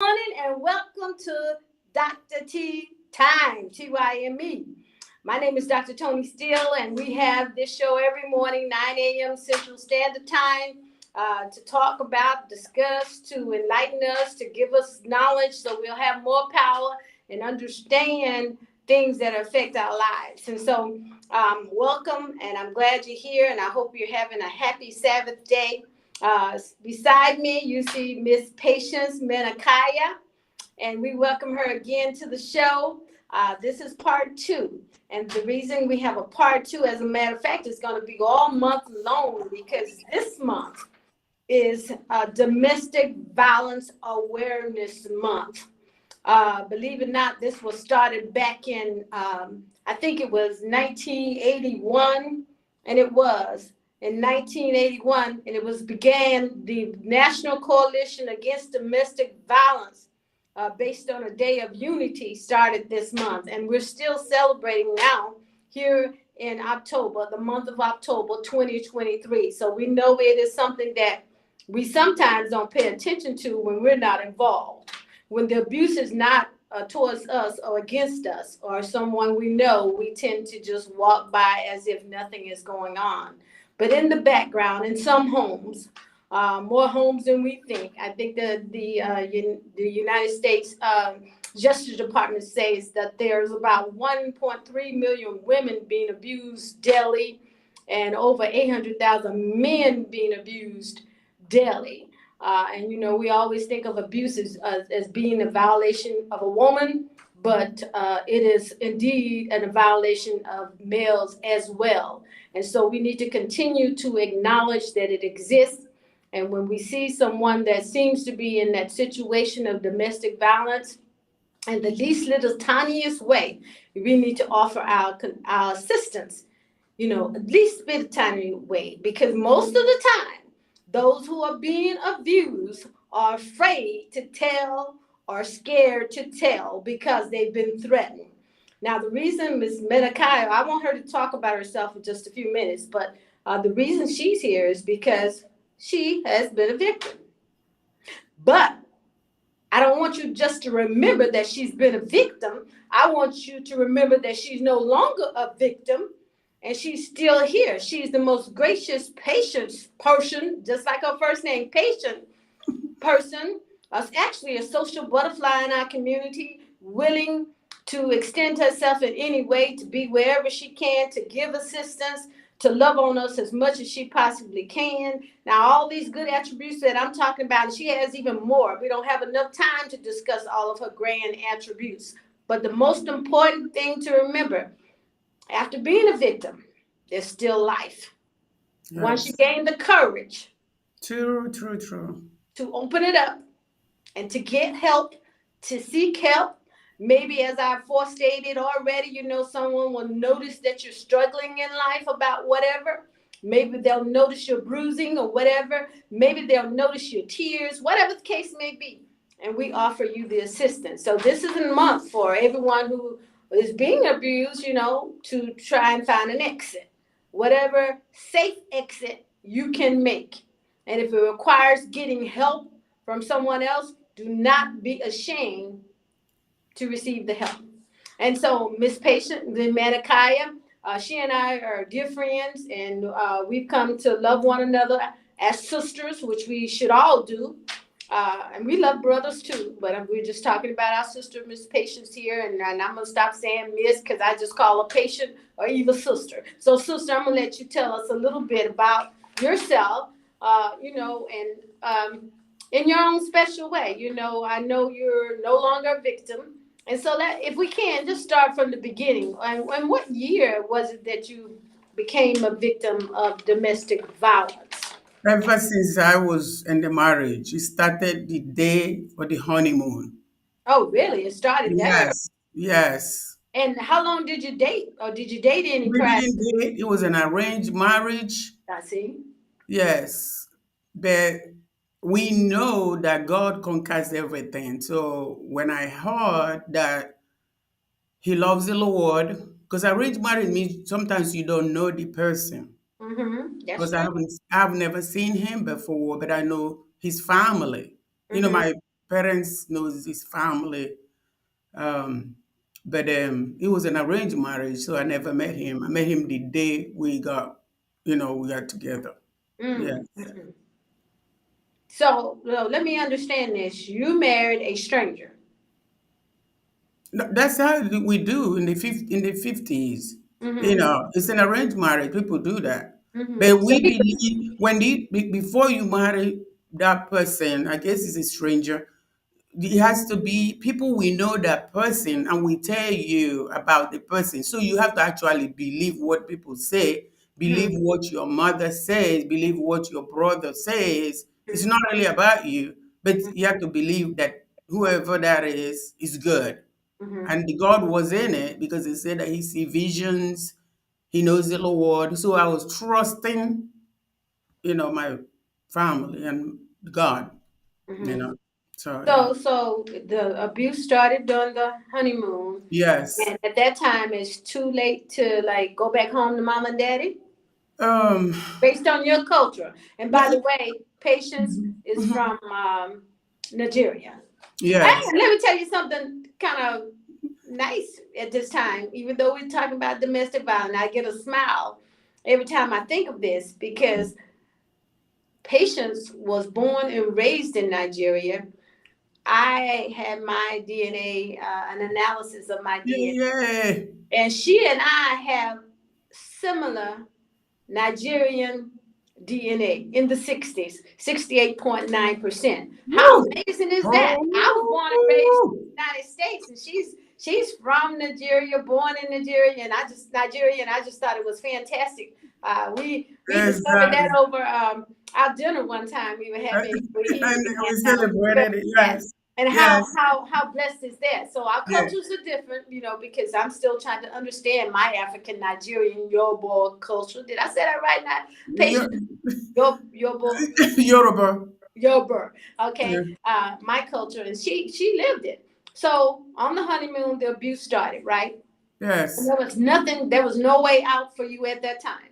Morning and welcome to Dr. T Time, T-Y-M-E. My name is Dr. Tonie Steele, and we have this show every morning, 9 a.m. Central Standard Time, to talk about, discuss, to enlighten us, to give us knowledge so we'll have more power and understand things that affect our lives. And so, welcome, and I'm glad you're here, and I hope you're having a happy Sabbath day. Beside me, you see Miss Patience Menakaya, and we welcome her again to the show. This is part two. And the reason we have a part two, as a matter of fact, is going to be all month long because this month is Domestic Violence Awareness Month. Believe it or not, this was started back in, I think it was 1981, and it was in 1981, and it was began the National Coalition Against Domestic Violence, based on a day of unity, started this month, and we're still celebrating now here in October, the month of October 2023. So we know it is something that we sometimes don't pay attention to when we're not involved. When the abuse is not towards us or against us or someone we know, we tend to just walk by as if nothing is going on. But in the background, in some homes, more homes than we think. I think the United States Justice Department says that there's about 1.3 million women being abused daily, and over 800,000 men being abused daily. And we always think of abuse as being a violation of a woman, but it is indeed a violation of males as well. And so we need to continue to acknowledge that it exists. And when we see someone that seems to be in that situation of domestic violence, in the least little tiniest way, we need to offer our assistance, at least a bit of tiny way, because most of the time, those who are being abused are afraid to tell or scared to tell because they've been threatened. Now, the reason Ms. Menakaya, I want her to talk about herself in just a few minutes, but the reason she's here is because she has been a victim. But I don't want you just to remember that she's been a victim. I want you to remember that she's no longer a victim and she's still here. She's the most gracious, patient person, just like her first name, patient person. Actually a social butterfly in our community, willing to extend herself in any way, to be wherever she can, to give assistance, to love on us as much as she possibly can. Now, all these good attributes that I'm talking about, and she has even more. We don't have enough time to discuss all of her grand attributes. But the most important thing to remember, after being a victim, there's still life. Yes. Once you gain the courage True. to open it up and to get help, to seek help. Maybe, as I've forestated already, someone will notice that you're struggling in life about whatever. Maybe they'll notice your bruising or whatever. Maybe they'll notice your tears, whatever the case may be. And we offer you the assistance. So this is a month for everyone who is being abused, to try and find an exit. Whatever safe exit you can make. And if it requires getting help from someone else, do not be ashamed to receive the help. And so Miss Patient, the Menakaya, she and I are dear friends, and we've come to love one another as sisters, which we should all do. And we love brothers too, but we're just talking about our sister, Miss Patience here, and I'm going to stop saying Miss because I just call her Patient or either sister. So, sister, I'm going to let you tell us a little bit about yourself, and in your own special way. I know you're no longer a victim. And so that if we can, just start from the beginning. And what year was it that you became a victim of domestic violence? Ever since I was in the marriage, it started the day of the honeymoon. Oh, really? It started that early. Yes. And how long did you date? Or did you date any We prior? didn't date. It was an arranged marriage. I see. Yes. But we know that God conquers everything. So when I heard that he loves the Lord, because arranged marriage means sometimes you don't know the person. Mm-hmm. That's Because true. I've never seen him before, but I know his family. You know, Mm-hmm. parents knows his family. Um, but it was an arranged marriage, so I never met him. I met him the day we got together. Mm. Yes. Mhm. So let me understand this. You married a stranger. No, that's how we do in the 50s. Mm-hmm. It's an arranged marriage. People do that. Mm-hmm. But So we people. believe before you marry that person, I guess it's a stranger, it has to be people we know that person and we tell you about the person. So you have to actually believe what people say, believe Mhm. what your mother says, believe what your brother says. It's not really about you, but you have to believe that whoever that is good. Mhm. And the God was in it because he said that he see visions, he knows the Lord. So I was trusting, my family and God, you Mhm. know. So yeah. So the abuse started during the honeymoon, Yes. and at that time, it's too late to like go back home to mom and daddy, Um, based on your culture. And yeah, by the way, Patience is mhm. from Nigeria. Yes. And let me tell you something kind of nice at this time. Even though we're talking about domestic violence, I get a smile every time I think of this because Patience was born and raised in Nigeria. I had my DNA, an analysis of my Yeah, yeah. DNA, and she and I have similar Nigerian DNA in the 60s, 68.9%. How Woo. amazing is that? I was born and raised Oh, in the United States, and she's from Nigeria, born in Nigeria, and I just thought it was fantastic. We discovered that exactly. over our dinner one time. We were And eating, we and celebrated it. yes. Yes. And Yes. how blessed is that? So our Yeah. cultures are different, because I'm still trying to understand my African Nigerian Yoruba culture. Did I say that right now? Yo- Patient Yoruba Yoruba. Yoruba. Yeah. Okay, my culture, and she lived it. So on the honeymoon, the abuse started, right? And Yes. there was nothing. There was no way out for you at that time.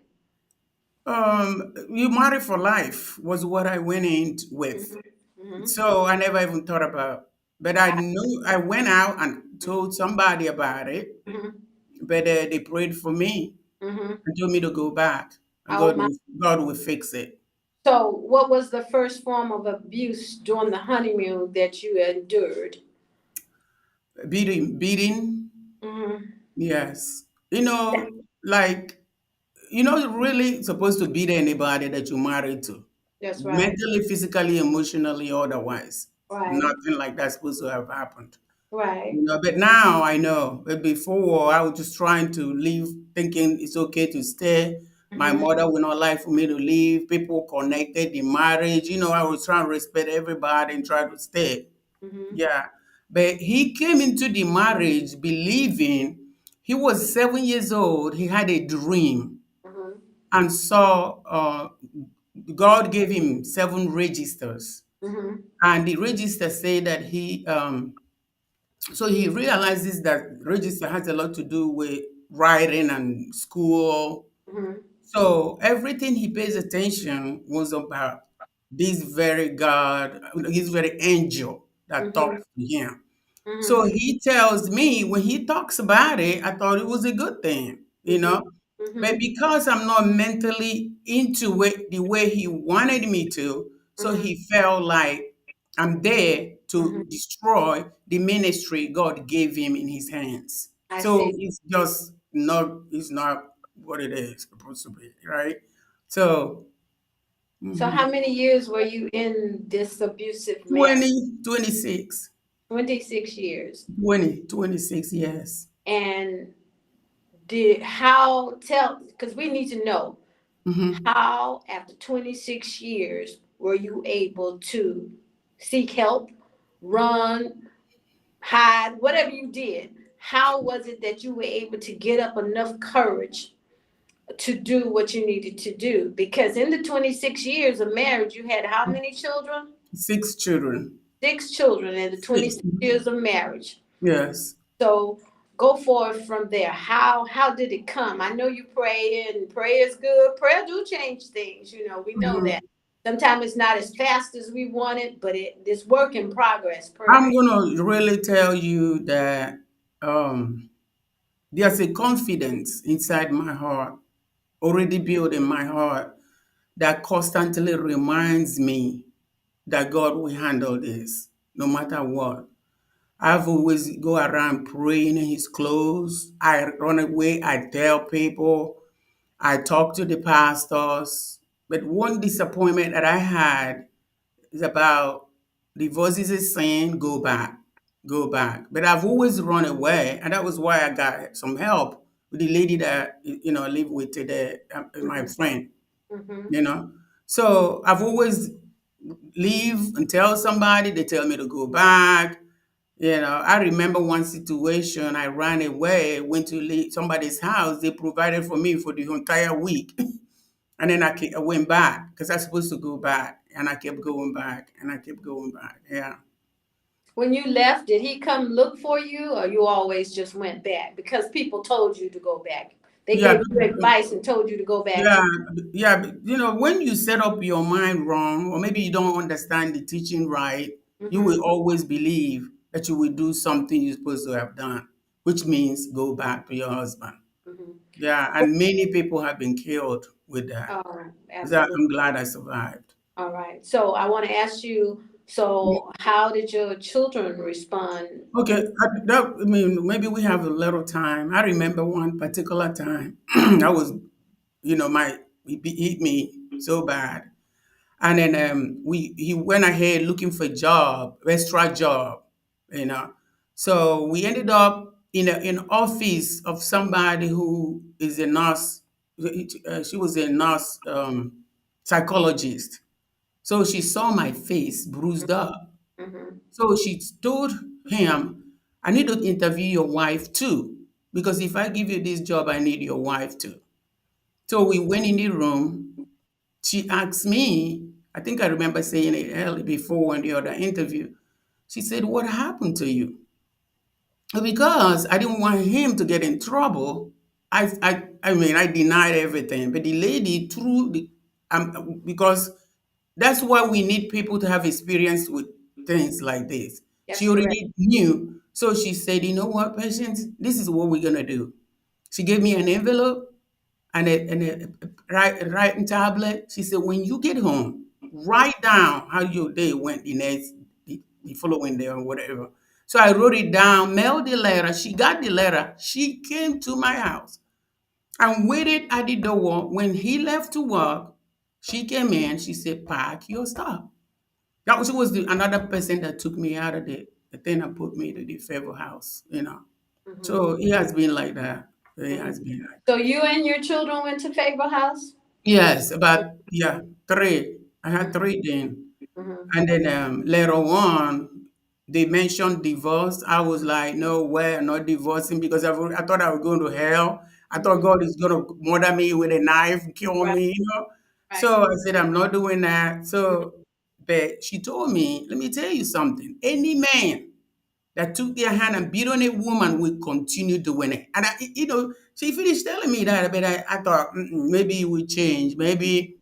You marry for life was what I went in with. Mm-hmm. So I never even thought about, but I knew I went out and told somebody about it, Mm-hmm. but they prayed for me Mm-hmm. and told me to go back. And Oh my. God will fix it. So, what was the first form of abuse during the honeymoon that you endured? Beating, Mm-hmm. yes. Like you're not really supposed to beat anybody that you're married to, That's right. mentally, physically, emotionally, otherwise. Right. Nothing like that's supposed to have happened. Right. But now I know. But before I was just trying to leave, thinking it's okay to stay. My Mm-hmm. mother would not like for me to leave. People connected in marriage. I was trying to respect everybody and try to stay. Mm-hmm. Yeah. But he came into the marriage believing he was 7 years old. He had a dream Mm-hmm. and saw God gave him 7 registers. Mm-hmm. And the register said that he realizes that register has a lot to do with writing and school. Mm-hmm. So everything he pays attention was about this very God, this very angel that Mm-hmm. talks to him. So Mm-hmm. he tells me when he talks about it, I thought it was a good thing, Mm-hmm. But Mm-hmm. because I'm not mentally into it the way he wanted me to, so Mm-hmm. he felt like I'm there Mm-hmm. to destroy the ministry God gave him in his hands. I So see. it's not what it is supposed to be, right? So So, mhm. how many years were you in this abusive marriage? 20, 26, 26 years. 26 years. And did how tell? Because we need to know Mhm. how, after 26 years, were you able to seek help, run, hide, whatever you did? How was it that you were able to get up enough courage to do what you needed to do? Because in the 26 years of marriage, you had how many children? 6 children. 6 children in the Six. 26 years of marriage. Yes. So go forward from there. How did it come? I know you pray and prayer is good. Prayer do change things, we know Mhm. that. Sometimes it's not as fast as we want it, but it's work in progress per I'm day. gonna really tell you that um, there's a confidence inside my heart, already built in my heart, that constantly reminds me that God will handle this no matter what. I've always go around praying in his clothes. I run away, I tell people, I talk to the pastors. But one disappointment that I had is about divorce is a sin, go back, go back. But I've always run away, and that was why I got some help with the lady that I live with today, my Mm-hmm. friend. Mm-hmm. You know, so I've always leave and tell somebody. They tell me to go back. I remember one situation. I ran away, went to somebody's house. They provided for me for the entire week. And then I went back because I was supposed to go back. And I kept going back and I kept going back. Yeah. When you left, did he come look for you, or you always just went back because people told you to go back? They Yeah. gave you advice and told you to go back Yeah. to. Yeah. But, when you set up your mind wrong, or maybe you don't understand the teaching right, you Mm-hmm. will always believe that you will do something you're supposed to have done, which means go back to your husband. Mm-hmm. Yeah, and many people have been killed with that. All right, So absolutely. I'm glad I survived. All right. So I want to ask you, so how did your children respond? Okay, I mean, maybe we have a little time. I remember one particular time. I was, he hit me so bad, and then he went ahead looking for a job, extra job, you know. So we ended up in office of somebody who is a nurse. She was a nurse psychologist. So she saw my face bruised up. Mm-hmm. So she told him, I need to interview your wife too. Because if I give you this job, I need your wife too. So we went in the room. She asked me, I think I remember saying it early before in the other interview. She said, what happened to you? Because I didn't want him to get in trouble. I mean, I denied everything. But the lady, through because that's why we need people to have experience with things like this. She That's correct. already knew. So she said, you know what, Patience, this is what we're going to do. She gave me an envelope and a writing tablet. She said, when you get home, write down how your day went the following day or whatever. So I wrote it down, mailed the letter. She got the letter. She came to my house and waited at the door. When he left to work, she came in. She said, pack your stuff. Another person that took me out of the thing and put me to the favor house. Mm-hmm. So he has been like that. He Mm-hmm. has been like So that. you and your children went to Faber House? Yes, about yeah, three. I had three then. Mm-hmm. And then later on, they mentioned divorce. I was like, no way, I'm not divorcing because I thought I was going to hell. I thought Mm-hmm. God is going to murder me with a knife, kill Right, me. right. So I said, I'm not doing that. So, but she told me, let me tell you something. Any man that took their hand and beat on a woman will continue doing it. And she finished telling me that, but I thought maybe it will change. Maybe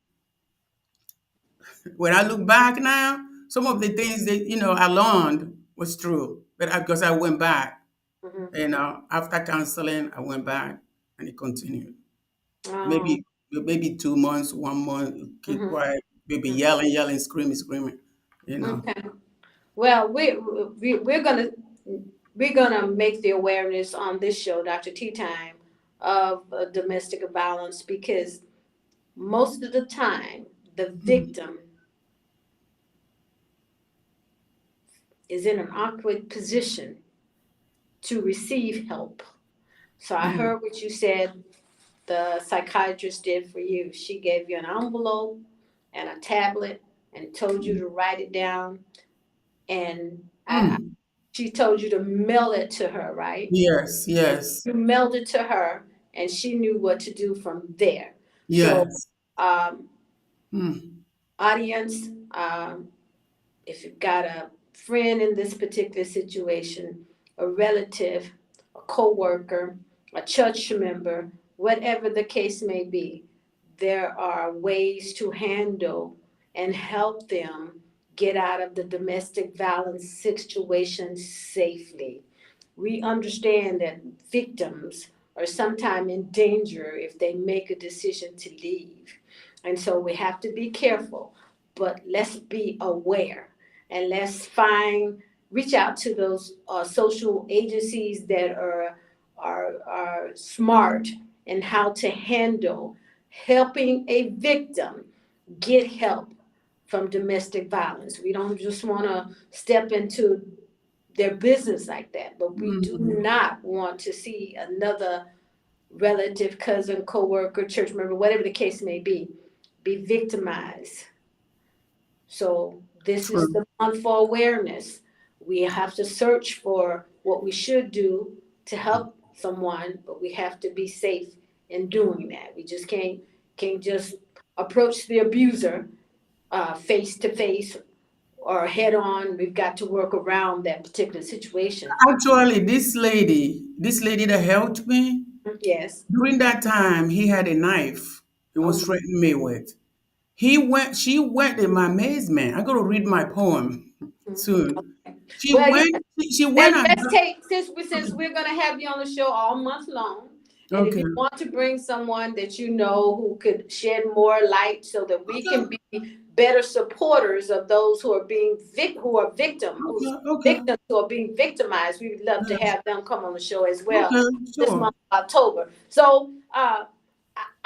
when I look back now, some of the things that I learned was true, but because I went back, Mm-hmm. after counseling, I went back and it continued. Oh. Maybe 2 months, 1 month, keep Mm-hmm. quiet, maybe yelling, yelling, screaming, screaming. You know. Okay. Well, we're gonna make the awareness on this show, Dr. Tea Time, of domestic violence, because most of the time the Mm, victim is in an awkward position to receive help. So I mm, heard what you said the psychiatrist did for you. She gave you an envelope and a tablet and told you mm, to write it down, and mm. she told you to mail it to her, right? Yes, And yes, you mailed it to her, and she knew what to do from there. So, yes. um, Mm, audience, if you've got a friend in this particular situation, a relative, a coworker, a church member, whatever the case may be, there are ways to handle and help them get out of the domestic violence situation safely. We understand that victims are sometimes in danger if they make a decision to leave. And so we have to be careful, but let's be aware and let's reach out to those social agencies that are smart in how to handle helping a victim get help from domestic violence. We don't just want to step into their business like that, but we do Mhm. not want to see another relative, cousin, coworker, church member, whatever the case may be victimized. So this is True. the month for awareness. We have to search for what we should do to help someone, but we have to be safe in doing that. We just can't just approach the abuser face to face or head on. We've got to work around that particular situation. Actually, this lady that helped me, Yes. during that time, he had a knife he Oh, was threatening me with. She went in my amazement. I got to read my poem mhm. soon. Well, yeah. She went and Let's take since we're gonna have you on the show all month long, and if okay, you want to bring someone that you know who could shed more light so that we okay, can be better supporters of those who are who's okay, okay, victims who are being victimized, we would love to yes, have them come on the show as well okay, this sure, month of October. So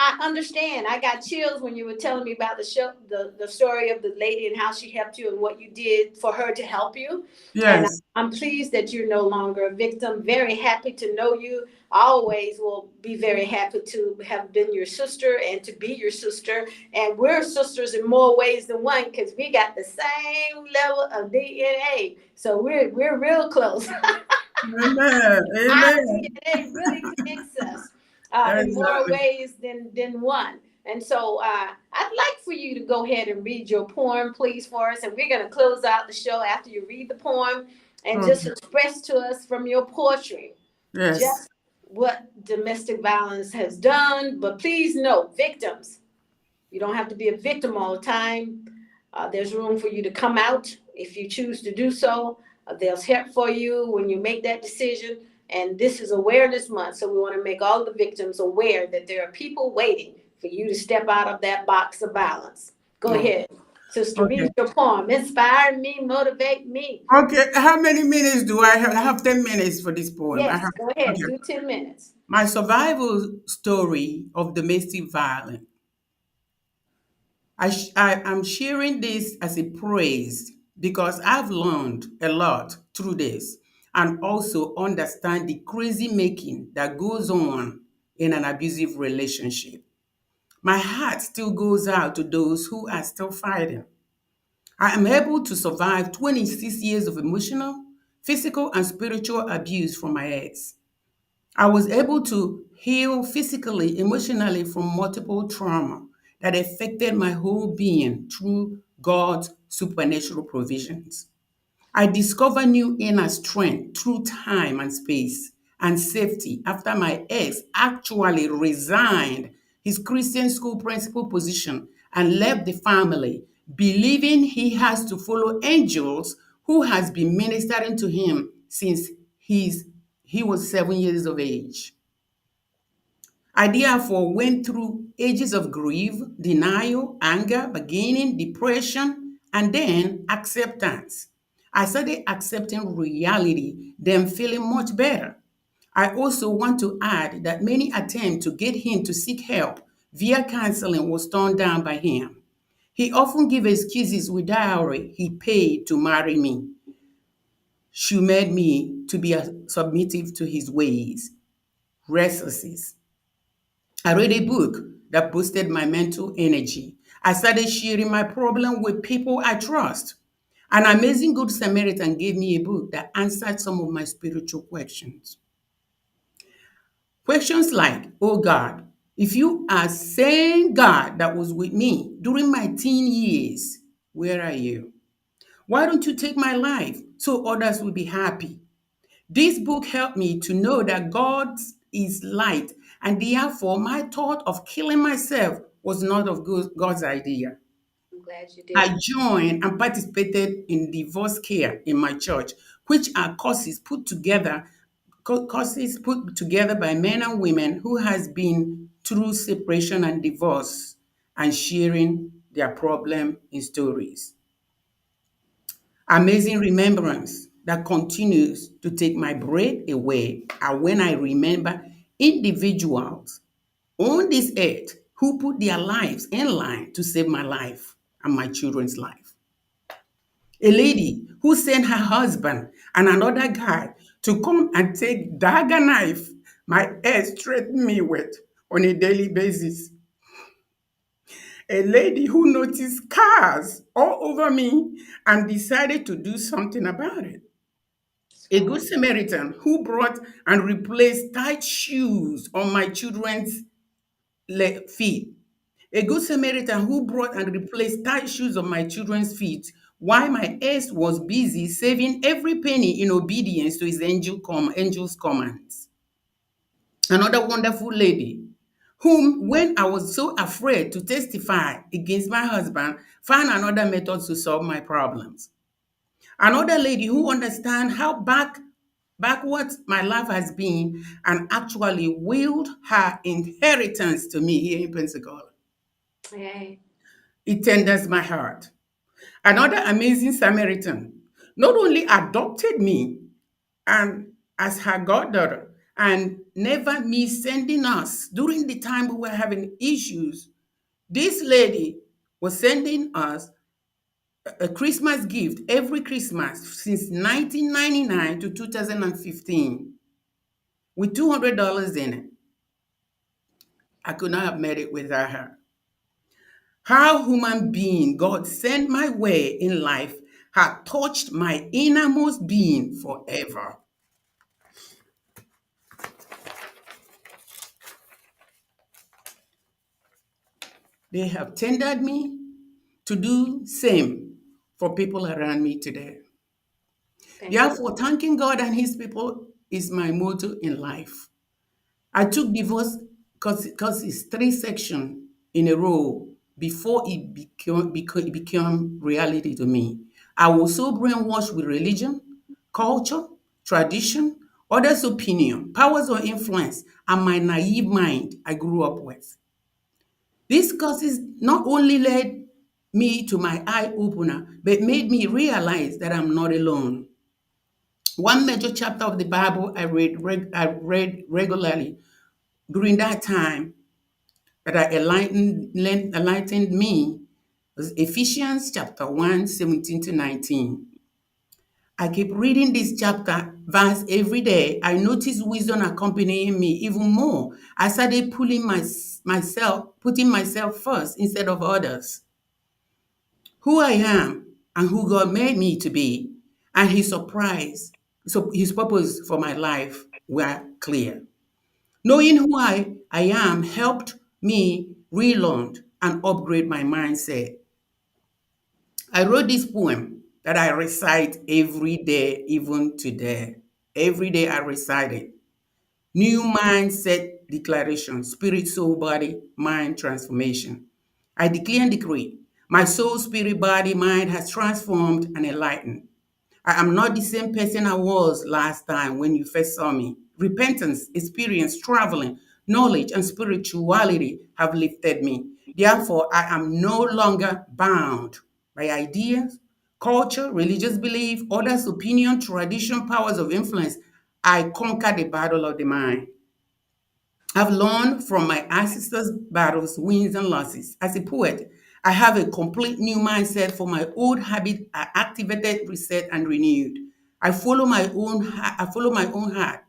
I understand. I got chills when you were telling me about the show, the story of the lady and how she helped you and what you did for her to help you. And yes, I'm pleased that you're no longer a victim. Very happy to know you. Always will be very happy to have been your sister and to be your sister. And we're sisters in more ways than one because we got the same level of DNA. So we're real close. amen, Our amen, DNA really connects us in more exactly, ways than one. And so I'd like for you to go ahead and read your poem, please, for us. And we're going to close out the show after you read the poem and just okay, express to us from your poetry yes, just what domestic violence has done. But please note, victims, you don't have to be a victim all the time. There's room for you to come out if you choose to do so. There's help for you when you make that decision. And this is Awareness Month, so we want to make all the victims aware that there are people waiting for you to step out of that box of violence. Go oh, ahead, sister, okay, read your poem. Inspire me, motivate me. okay. How many minutes do I have? I have 10 minutes for this poem. I Yes, have go ahead, okay. do 10 minutes. My survival story of domestic violence. I am sharing this as a praise because I've learned a lot through this and also understand the crazy making that goes on in an abusive relationship. My heart still goes out to those who are still fighting. I am able to survive 26 years of emotional, physical, and spiritual abuse from my ex. I was able to heal physically, emotionally from multiple trauma that affected my whole being through God's supernatural provisions. I discovered new inner strength through time and space and safety after my ex actually resigned his Christian school principal position and left the family, believing he has to follow angels who has been ministering to him since he was 7 years of age. I therefore went through ages of grief, denial, anger, bargaining, depression, and then acceptance. I started accepting reality, then feeling much better. I also want to add that many attempts to get him to seek help via counseling was turned down by him. He often gave excuses with dowry he paid to marry me. She made me to be submissive to his ways, restless. I read a book that boosted my mental energy. I started sharing my problem with people I trust. An amazing Good Samaritan gave me a book that answered some of my spiritual questions. Questions like, oh God, if you are same God that was with me during my teen years, where are you? Why don't you take my life so others will be happy? This book helped me to know that God is light, and therefore my thought of killing myself was not of God's idea. glad you I did. joined and participated in divorce care in my church, which are courses put together by men and women who has been through separation and divorce and sharing their problem in stories. Amazing remembrance that continues to take my breath away are when I remember individuals on this earth who put their lives in line to save my life and my children's life. A lady who sent her husband and another guy to come and take dagger knife my ex threatened me with on a daily basis. A lady who noticed scars all over me and decided to do something about it. A good Scars. Samaritan who brought and replaced tight shoes on my children's feet. A good Samaritan who brought and replaced tight shoes on my children's feet while my ex was busy saving every penny in obedience to his angel's commands. Another wonderful lady whom, when I was so afraid to testify against my husband, found another method to solve my problems. Another lady who understands how backwards my life has been and actually willed her inheritance to me here in Pensacola. Hey. It tenders my heart. Another amazing Samaritan not only adopted me and as her goddaughter and never missed sending us during the time we were having issues. This lady was sending us a Christmas gift every Christmas since 1999 to 2015 with $200 in it. I could not have made it without her. How human being God sent my way in life had touched my innermost being forever. They have tendered me to do same for people around me today. Thank you. Therefore, thanking God and his people is my motto in life. I took divorce because it's three sections in a row before it became reality to me. I was so brainwashed with religion, culture, tradition, others' opinion, powers of influence, and my naive mind I grew up with. These courses not only led me to my eye opener, but made me realize that I'm not alone. One major chapter of the Bible I read regularly during that time that enlightened me was Ephesians chapter 1, 17 to 19. I keep reading this chapter verse every day. I noticed wisdom accompanying me even more. I started putting myself first instead of others. Who I am and who God made me to be, and his surprise, so his purpose for my life were clear. Knowing who I am helped me relearn and upgrade my mindset. I wrote this poem that I recite every day, even today. Every day I recite it. New mindset declaration, spirit, soul, body, mind transformation. I declare and decree my soul, spirit, body, mind has transformed and enlightened. I am not the same person I was last time when you first saw me. Repentance, experience, traveling, knowledge, and spirituality have lifted me. Therefore, I am no longer bound by ideas, culture, religious belief, others' opinion, tradition, powers of influence. I conquer the battle of the mind. I've learned from my ancestors' battles, wins, and losses. As a poet, I have a complete new mindset for my old habit are activated, reset, and renewed. I follow my own heart.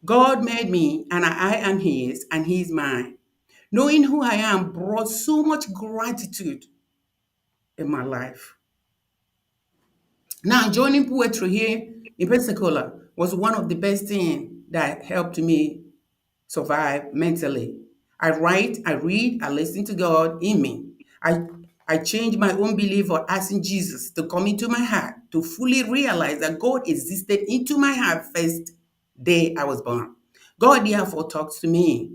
God made me, and I am His, and He is mine. Knowing who I am brought so much gratitude in my life. Now, joining poetry here in Pensacola was one of the best things that helped me survive mentally. I write, I read, I listen to God in me. I I change my own belief or asking Jesus to come into my heart to fully realize that God existed into my heart first day I was born. God therefore talks to me.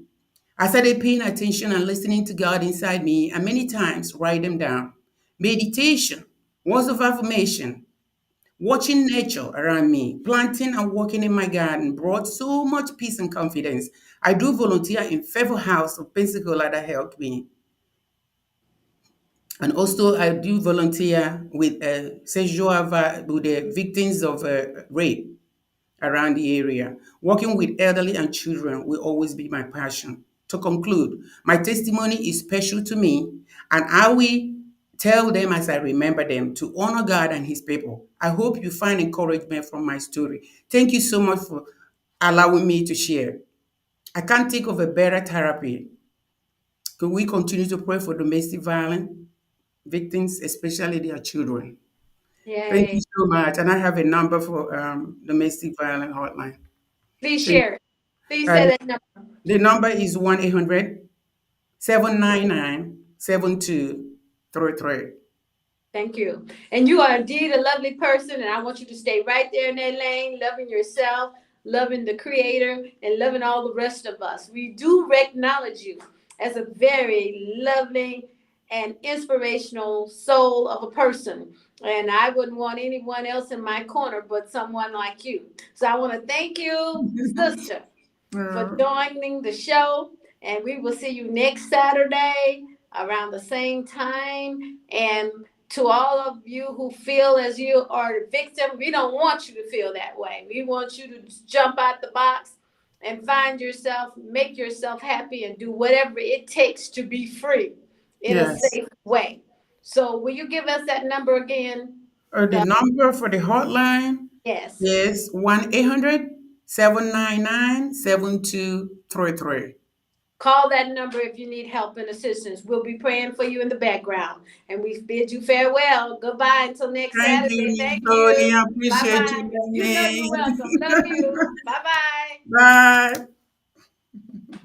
I started paying attention and listening to God inside me, and many times write them down. Meditation, words of affirmation, watching nature around me, planting and working in my garden brought so much peace and confidence. I do volunteer in Favor House of Pensacola that helped me. And also, I do volunteer with with the victims of rape around the area. Working with elderly and children will always be my passion. To conclude, my testimony is special to me, and I will tell them as I remember them to honor God and His people. I hope you find encouragement from my story. Thank you so much for allowing me to share. I can't think of a better therapy. Could we continue to pray for domestic violence victims, especially their children? Thank you Yay. so much. And I have a number for domestic violence hotline. Please Thank share it. Please uh, say that number. The number is 1-800-799-7233. Thank you. And you are indeed a lovely person, and I want you to stay right there in that lane, loving yourself, loving the Creator, and loving all the rest of us. We do acknowledge you as a very loving and inspirational soul of a person. And I wouldn't want anyone else in my corner but someone like you. So I want to thank you, sister, for Uh, joining the show. And we will see you next Saturday around the same time. And to all of you who feel as you are a victim, we don't want you to feel that way. We want you to jump out the box and find yourself, make yourself happy, and do whatever it takes to be free in a yes. safe way. So, will you give us that number again? The number for the hotline Yes. is 1-800-799-7233. Call that number if you need help and assistance. We'll be praying for you in the background. And we bid you farewell. Goodbye until next Thank you, Saturday. Miss Thank Tony. you. I Bye appreciate bye. you, You know you're Danny. welcome. Love you. Bye bye. Bye.